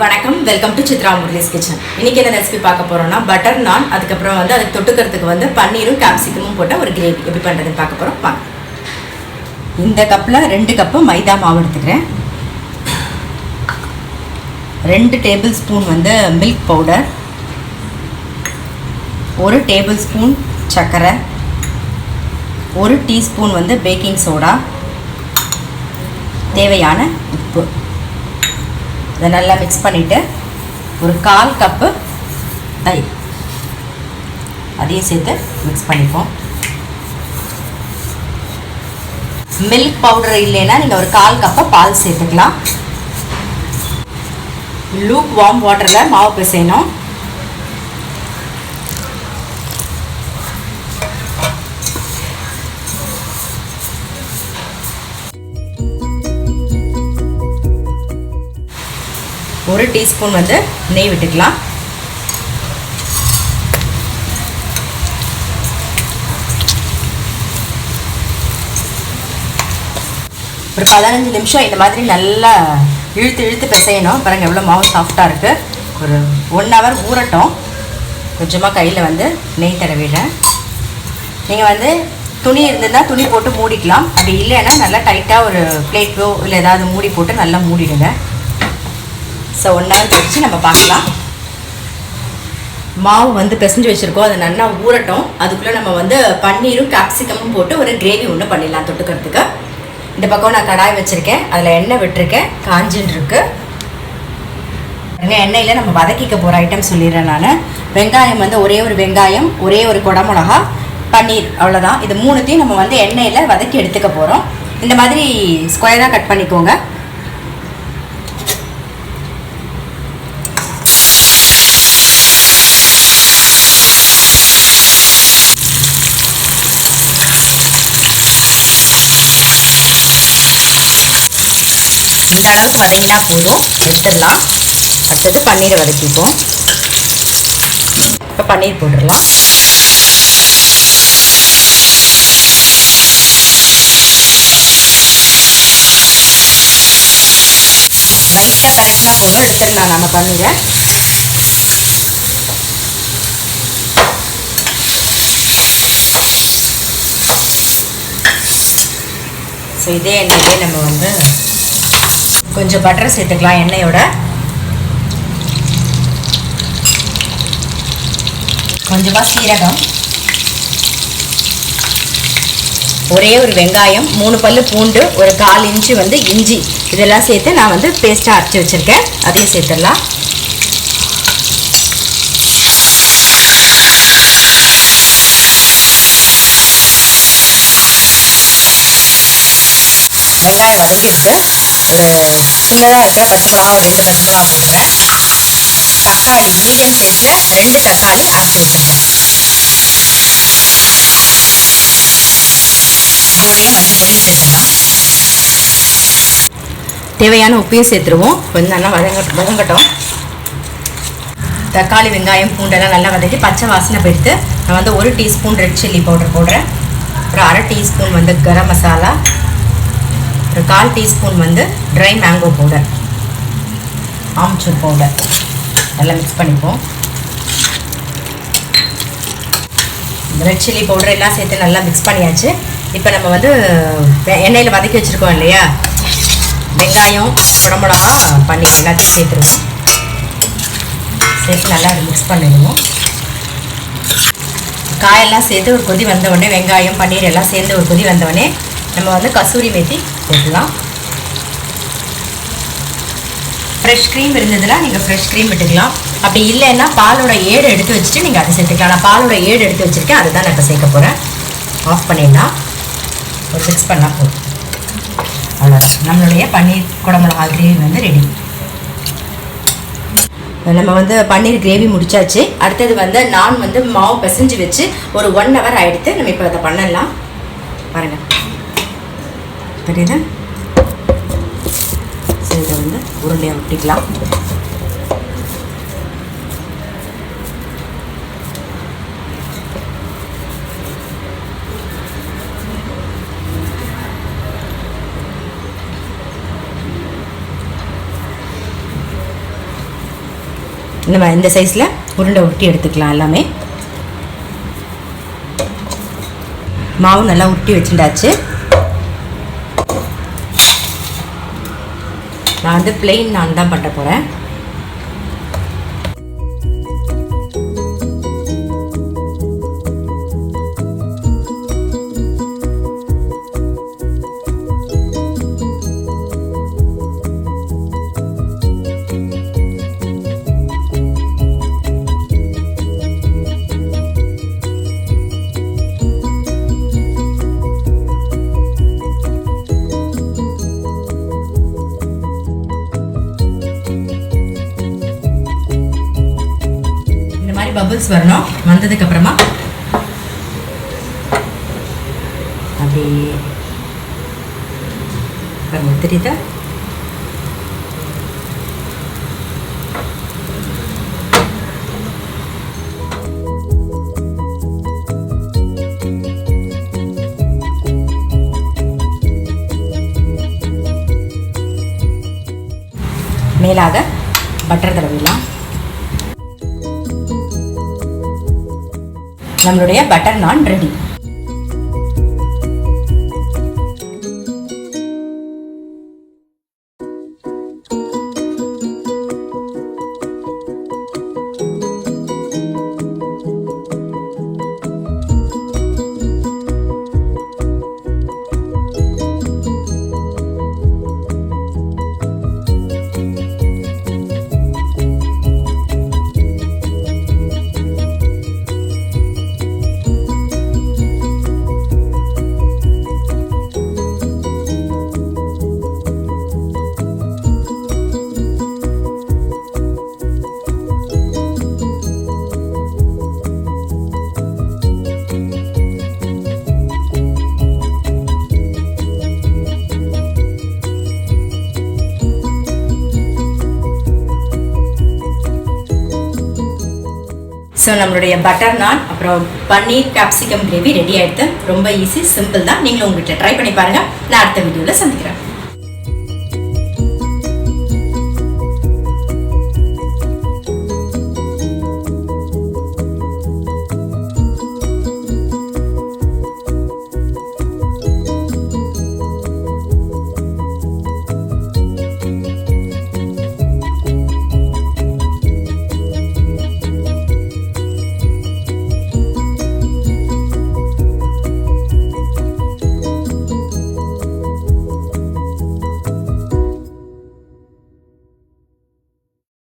வணக்கம், welcome to Chitra Murali's kitchen. இன்னைக்கு என்ன ரெசிபி பார்க்க போறோம்னா பட்டர் நான், அதுக்கப்புறம் அதுக்கு தொட்டுக்கிறதுக்கு பன்னீரும் கேப்சிகமும் போட்ட ஒரு கிரேவி எப்படி பண்ணுறதுன்னு பார்க்க போகிறோம். வாங்க. இந்த கப்பில் 2 கப்பு மைதா மாவு எடுத்துக்கிறேன். 2 table spoon milk powder, 1 table spoon சர்க்கரை, 1 டீஸ்பூன் பேக்கிங் சோடா, தேவையான உப்பு. இதை நல்லா மிக்ஸ் பண்ணிவிட்டு ஒரு 1/4 கப்பு தயிர் அதையும் சேர்த்து மிக்ஸ் பண்ணிப்போம். மில்க் பவுடர் இல்லைன்னா நீங்கள் ஒரு 1/4 கப்பு பால் சேர்த்துக்கலாம். லூக் வார்ம் வாட்டரில் மாவு பிசையணும். ஒரு டீஸ்பூன் நெய் விட்டுக்கலாம். ஒரு 15 நிமிஷம் இந்த மாதிரி நல்லா இழுத்து பிசையணும். பாருங்கள் எவ்வளோ மாவு சாஃப்டாக இருக்குது. ஒரு 1 ஹவர் ஊறட்டும். கொஞ்சமாக கையில் நெய் தடவிடுறேன். நீங்கள் துணி இருந்ததுன்னா துணி போட்டு மூடிக்கலாம். அப்படி இல்லைன்னா நல்லா டைட்டாக ஒரு பிளேட்டோ இல்லை ஏதாவது மூடி போட்டு நல்லா மூடிடுங்க. ஸோ 1 ஹவர் கழிச்சு நம்ம பார்க்கலாம். மாவு பிசைஞ்சு வச்சுருக்கோம். அது நல்லா ஊறட்டும். அதுக்குள்ளே நம்ம பன்னீரும் கேப்சிகமும் போட்டு ஒரு கிரேவி ஒன்று பண்ணிடலாம் தொட்டுக்கிறதுக்கு. இந்த பக்கம் நான் கடாய் வச்சுருக்கேன். அதில் எண்ணெய் விட்டுருக்கேன். காஞ்சின்னு இருக்கு. எண்ணெயில் நம்ம வதக்கிக்க போகிற ஐட்டம் சொல்லிடுறேன் நான். வெங்காயம் ஒரே ஒரு வெங்காயம், ஒரே ஒரு குடமிளகா, பன்னீர், அவ்வளோதான். இது 3த்தையும் நம்ம எண்ணெயில் வதக்கி எடுத்துக்க போகிறோம். இந்த மாதிரி ஸ்கொயராக கட் பண்ணிக்கோங்க. இந்த அளவுக்கு வதங்கினா போதும், எடுத்துடலாம். அடுத்தது பன்னீரை வதக்கிப்போம். இப்போ பன்னீர் போட்டுடலாம். லைட்டாக பரட்டினா போதும், எடுத்துடலாம் நம்ம பன்னீரை. ஸோ இதே எண்ணெயிலே நம்ம கொஞ்சம் பட்டர் சேர்த்துக்கலாம். எண்ணெயோட கொஞ்சமாக சீரகம், ஒரே ஒரு வெங்காயம், 3 பல்லு பூண்டு, ஒரு 1/4 இன்ச்சு இஞ்சி, இதெல்லாம் சேர்த்து நான் பேஸ்ட்டாக அரைச்சி வச்சுருக்கேன். அதையும் சேர்த்துடலாம். வெங்காயம் வதங்கிடுச்சு. ஒரு சின்னதாக இருக்கிற பச்சை மிளகா, ஒரு 2 பச்சை மிளகா போடுறேன். தக்காளி மீடியம் சைஸில் 2 தக்காளி அரைச்சி வச்சுருக்கேன். இதோடைய மஞ்சள் சேர்த்துக்கலாம். தேவையான உப்பையும் சேர்த்துருவோம். கொஞ்சம் நல்லா வதங்கட்டும். தக்காளி, வெங்காயம், பூண்டெல்லாம் நல்லா வதக்கி பச்சை வாசனை போயிடுத்து. நான் 1 டீஸ்பூன் ரெட் சில்லி பவுடர் போடுறேன். ஒரு 1/2 டீஸ்பூன் கரம் மசாலா, ஒரு 1/4 teaspoon try mango powder, amchur powder, நல்லா மிக்ஸ் பண்ணிப்போம். ரெட் சில்லி பவுடர் எல்லாம் சேர்த்து நல்லா மிக்ஸ் பண்ணியாச்சு. இப்போ நம்ம எண்ணெயில் வதக்கி வச்சுருக்கோம் இல்லையா, வெங்காயம், குடமிளகா, பன்னீர் எல்லாத்தையும் சேர்த்துருவோம். சேர்த்து நல்லா மிக்ஸ் பண்ணிடுவோம். காயெல்லாம் சேர்த்து ஒரு கொதி வந்தவுடனே, வெங்காயம், பன்னீர் எல்லாம் சேர்ந்து ஒரு கொதி வந்தவுடனே நம்ம கசூரி மேத்தி போட்டுடலாம். ஃப்ரெஷ் க்ரீம் இருந்ததுன்னா நீங்கள் ஃப்ரெஷ் க்ரீம் விட்டுக்கலாம். அப்படி இல்லைன்னா பாலோட ஏடு எடுத்து வச்சுட்டு நீங்கள் அதை சேர்த்துக்கலாம். நான் பாலோட ஏடு எடுத்து வச்சுருக்கேன், அதுதான் நான் இப்போ சேர்க்க போகிறேன். ஆஃப் பண்ணிடலாம். ஒரு மிக்ஸ் பண்ணால் போதும். அவ்வளோதான், நம்மளுடைய பன்னீர் குடமிளகா கிரேவி ரெடி. நம்ம பன்னீர் கிரேவி முடிச்சாச்சு. அடுத்தது நான் மாவு பிசைஞ்சு வச்சு ஒரு 1 ஹவர் ஆகிடுத்து. நம்ம இப்போ அதை பண்ணலாம். பாருங்கள், தெரியுது. சரி, இதை உருண்டையாக விட்டிக்கலாம். இந்த சைஸில் உருண்டை உருட்டி எடுத்துக்கலாம். எல்லாமே மாவு நல்லா உருட்டி வச்சுட்டாச்சு. நான் வந்து பிளெயின் நான் தான் பண்ண போகிறேன். பபிள்ஸ் வரணும். வந்ததுக்கு அப்புறமா அப்படியே தெரியுதா, மேலாக பட்டர் தடவிடலாம். நம்மளுடைய பட்டர் நான் ரெடி. ஸோ நம்மளுடைய பட்டர் நான் அப்புறம் பன்னீர் கேப்சிகம் கிரேவி ரெடி ஆகிடுது. ரொம்ப ஈஸி, சிம்பிள் தான். நீங்களும் உங்கள்கிட்ட ட்ரை பண்ணி பாருங்கள். நான் அடுத்த வீடியோவில் சந்திக்கிறேன்.